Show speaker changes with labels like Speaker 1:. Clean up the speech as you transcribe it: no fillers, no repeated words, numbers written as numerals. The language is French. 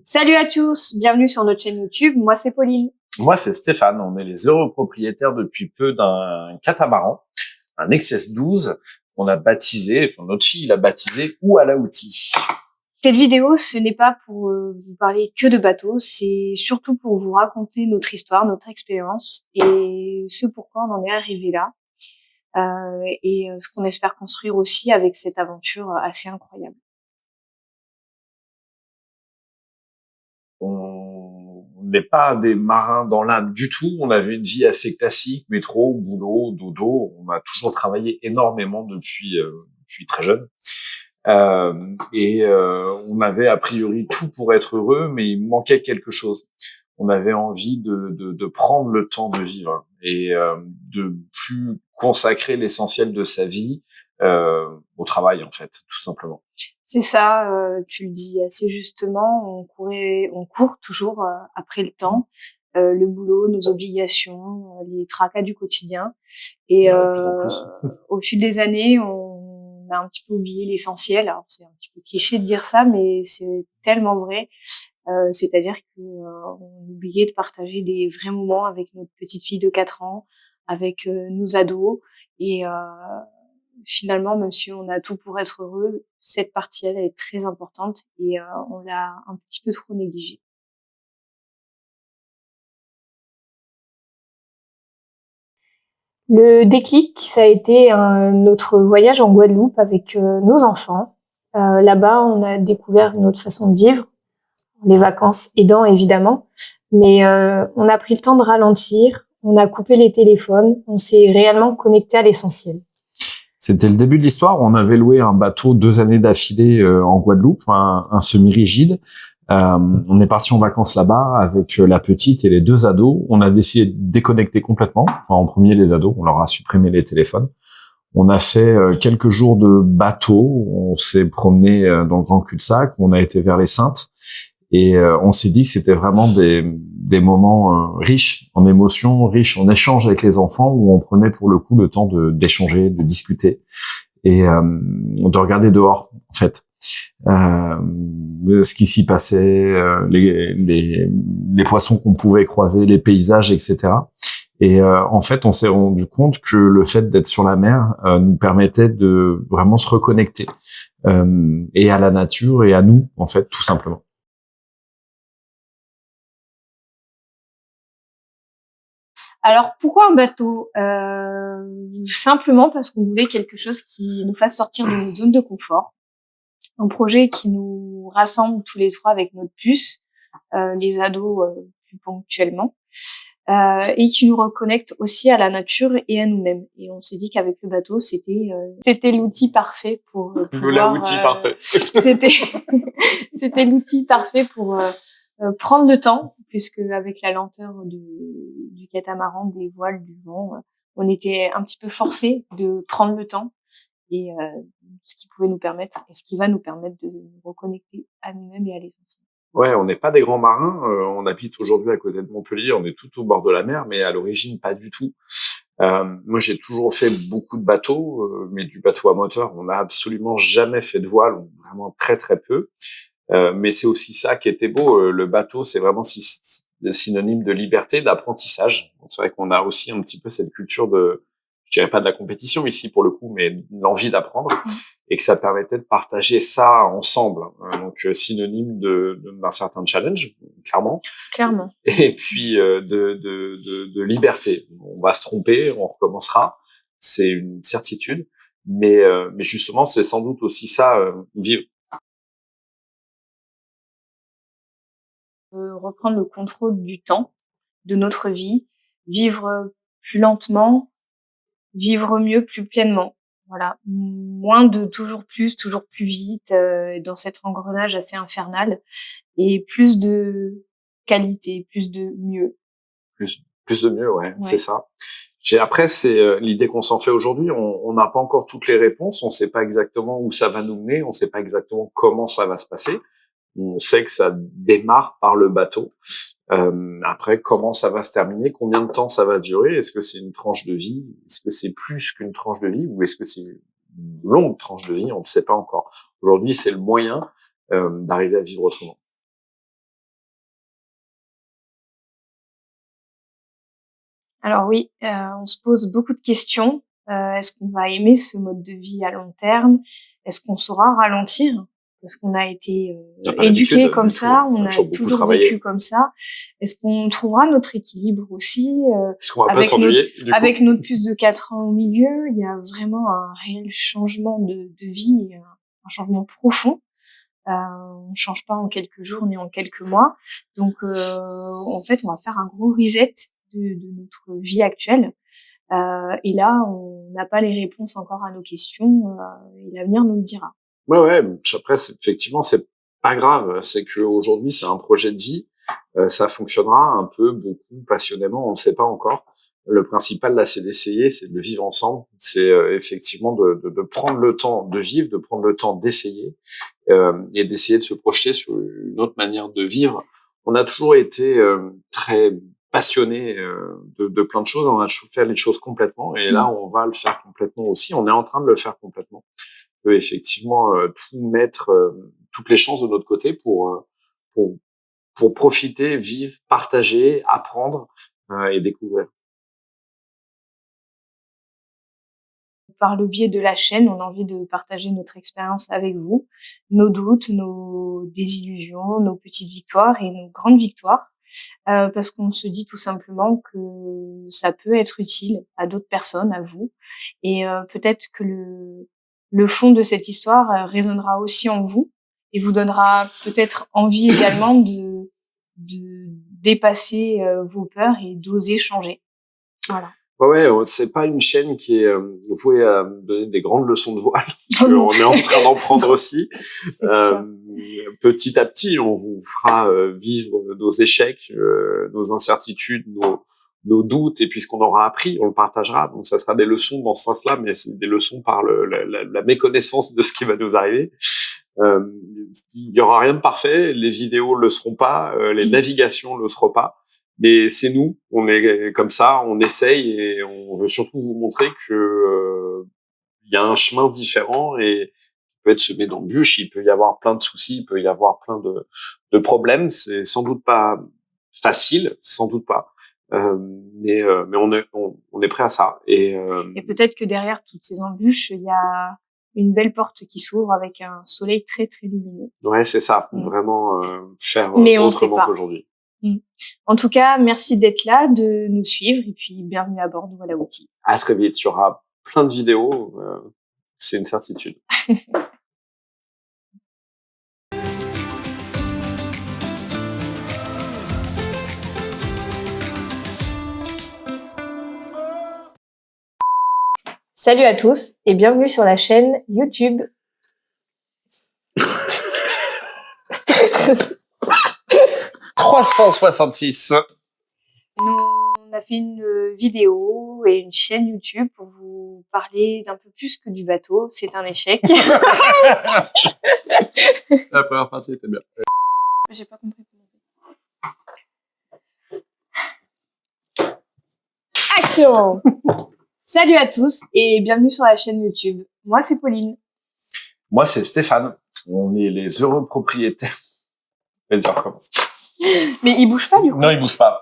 Speaker 1: Salut à tous, bienvenue sur notre chaîne YouTube, moi c'est Pauline.
Speaker 2: Moi c'est Stéphane, on est les heureux propriétaires depuis peu d'un catamaran, un XS12, qu'on a baptisé, enfin notre fille l'a baptisé Ouala Outil.
Speaker 1: Cette vidéo, ce n'est pas pour vous parler que de bateaux, c'est surtout pour vous raconter notre histoire, notre expérience et ce pourquoi on en est arrivé là et ce qu'on espère construire aussi avec cette aventure assez incroyable.
Speaker 2: On n'est pas des marins dans l'âme du tout, on avait une vie assez classique, métro, boulot, dodo, on a toujours travaillé énormément depuis très jeune. On avait a priori tout pour être heureux, mais il manquait quelque chose. On avait envie de prendre le temps de vivre et de plus consacrer l'essentiel de sa vie au travail, en fait, tout simplement.
Speaker 1: C'est ça, tu le dis assez justement, on court toujours après le temps, le boulot, nos obligations, les tracas du quotidien. Et au fil des années, on a un petit peu oublié l'essentiel. Alors c'est un petit peu cliché de dire ça, mais c'est tellement vrai. C'est-à-dire que on oubliait de partager des vrais moments avec notre petite fille de 4 ans, avec nos ados et finalement, même si on a tout pour être heureux, cette partie, elle est très importante et on l'a un petit peu trop négligée. Le déclic, ça a été notre voyage en Guadeloupe avec nos enfants. Là-bas, on a découvert une autre façon de vivre, les vacances aidant évidemment, mais on a pris le temps de ralentir, on a coupé les téléphones, on s'est réellement connecté à l'essentiel.
Speaker 2: C'était le début de l'histoire. On avait loué un bateau 2 années d'affilée en Guadeloupe, un semi-rigide. On est parti en vacances là-bas avec la petite et les 2 ados. On a décidé de déconnecter complètement. Enfin, en premier, les ados, on leur a supprimé les téléphones. On a fait quelques jours de bateau. On s'est promené dans le grand cul-de-sac. On a été vers les Saintes. Et on s'est dit que c'était vraiment des moments riches en émotions, riches en échanges avec les enfants, où on prenait pour le coup le temps d'échanger, de discuter et de regarder dehors, en fait. Ce qui s'y passait, les poissons qu'on pouvait croiser, les paysages, etc. Et en fait, on s'est rendu compte que le fait d'être sur la mer nous permettait de vraiment se reconnecter et à la nature et à nous, en fait, tout simplement.
Speaker 1: Alors, pourquoi un bateau? Simplement parce qu'on voulait quelque chose qui nous fasse sortir de notre zone de confort. Un projet qui nous rassemble tous les 3 avec notre puce, les ados plus ponctuellement, et qui nous reconnecte aussi à la nature et à nous-mêmes. Et on s'est dit qu'avec le bateau, c'était l'outil parfait pour pouvoir...
Speaker 2: L'outil parfait.
Speaker 1: C'était l'outil parfait pour... prendre le temps, puisque avec la lenteur du catamaran, des voiles, du vent, on était un petit peu forcé de prendre le temps et ce qui pouvait nous permettre et ce qui va nous permettre de nous reconnecter à nous-mêmes et à l'essentiel.
Speaker 2: Ouais, on n'est pas des grands marins, on habite aujourd'hui à côté de Montpellier, on est tout au bord de la mer, mais à l'origine pas du tout. Moi j'ai toujours fait beaucoup de bateaux, mais du bateau à moteur, on n'a absolument jamais fait de voile, ou vraiment très très peu. Mais c'est aussi ça qui était beau. Le bateau, c'est vraiment synonyme de liberté, d'apprentissage. Donc, c'est vrai qu'on a aussi un petit peu cette culture de, je dirais pas de la compétition ici pour le coup, mais l'envie d'apprendre, et que ça permettait de partager ça ensemble. Donc synonyme d'un certain challenge, clairement.
Speaker 1: Clairement.
Speaker 2: Et puis de liberté. On va se tromper, on recommencera, c'est une certitude. Mais justement, c'est sans doute aussi ça, vivre.
Speaker 1: Reprendre le contrôle du temps, de notre vie, vivre plus lentement, vivre mieux, plus pleinement. Voilà, moins de toujours plus vite, dans cet engrenage assez infernal, et plus de qualité, plus de mieux.
Speaker 2: Plus de mieux, ouais, c'est ça. Après, c'est l'idée qu'on s'en fait aujourd'hui. On n'a pas encore toutes les réponses. On ne sait pas exactement où ça va nous mener. On ne sait pas exactement comment ça va se passer. On sait que ça démarre par le bateau. Après, comment ça va se terminer? Combien de temps ça va durer? Est-ce que c'est une tranche de vie? Est-ce que c'est plus qu'une tranche de vie? Ou est-ce que c'est une longue tranche de vie? On ne sait pas encore. Aujourd'hui, c'est le moyen d'arriver à vivre autrement.
Speaker 1: Alors oui, on se pose beaucoup de questions. Est-ce qu'on va aimer ce mode de vie à long terme? Est-ce qu'on saura ralentir? Parce qu'on a été éduqués comme ça, on a toujours vécu comme ça. Est-ce qu'on trouvera notre équilibre aussi?
Speaker 2: Est-ce qu'on va pas s'ennuyer,
Speaker 1: avec notre puce de 4 ans au milieu, il y a vraiment un réel changement de vie, un changement profond. On change pas en quelques jours ni en quelques mois. Donc, en fait, on va faire un gros reset de notre vie actuelle. Et là, on n'a pas les réponses encore à nos questions. Et l'avenir nous le dira.
Speaker 2: Ouais. Après, effectivement, c'est pas grave. C'est que aujourd'hui, c'est un projet de vie. Ça fonctionnera un peu, beaucoup, passionnément. On ne sait pas encore. Le principal, là, c'est d'essayer, c'est de le vivre ensemble. C'est effectivement de prendre le temps de vivre, de prendre le temps d'essayer et d'essayer de se projeter sur une autre manière de vivre. On a toujours été très passionné de plein de choses. On a toujours fait les choses complètement. Et là, on va le faire complètement aussi. On est en train de le faire complètement. On peut effectivement tout mettre, toutes les chances de notre côté pour profiter, vivre, partager, apprendre et découvrir.
Speaker 1: Par le biais de la chaîne, on a envie de partager notre expérience avec vous, nos doutes, nos désillusions, nos petites victoires et nos grandes victoires, parce qu'on se dit tout simplement que ça peut être utile à d'autres personnes, à vous, et peut-être que le fond de cette histoire résonnera aussi en vous et vous donnera peut-être envie également de dépasser vos peurs et d'oser changer. Voilà.
Speaker 2: Ouais, c'est pas une chaîne qui est vouée à donner des grandes leçons de voile, parce qu'on est en train d'en prendre aussi. Petit à petit, on vous fera vivre nos échecs, nos incertitudes, nos doutes, et puis ce qu'on aura appris, on le partagera. Donc ça sera des leçons dans ce sens-là, mais c'est des leçons par la méconnaissance de ce qui va nous arriver. Il y aura rien de parfait, les vidéos le seront pas, les navigations le seront pas. Mais c'est nous, on est comme ça, on essaye et on veut surtout vous montrer que il y a un chemin différent et il peut être semé d'embûches, il peut y avoir plein de soucis, il peut y avoir plein de problèmes. C'est sans doute pas facile, sans doute pas, mais on est prêt à ça. Et
Speaker 1: peut-être que derrière toutes ces embûches, il y a une belle porte qui s'ouvre avec un soleil très très lumineux.
Speaker 2: Ouais, c'est ça, vraiment faire autrement qu'aujourd'hui.
Speaker 1: En tout cas, merci d'être là, de nous suivre et puis bienvenue à bord de Voilà Outils.
Speaker 2: À très vite, il y aura plein de vidéos, c'est une certitude.
Speaker 1: Salut à tous et bienvenue sur la chaîne YouTube.
Speaker 2: 366.
Speaker 1: On a fait une vidéo et une chaîne YouTube pour vous parler d'un peu plus que du bateau. C'est un échec.
Speaker 2: La première partie était bien.
Speaker 1: J'ai pas compris. Action! Salut à tous et bienvenue sur la chaîne YouTube. Moi, c'est Pauline.
Speaker 2: Moi, c'est Stéphane. On est les heureux propriétaires. Vas-y, on recommence.
Speaker 1: Mais il bouge pas, du coup.
Speaker 2: Non, il bouge pas.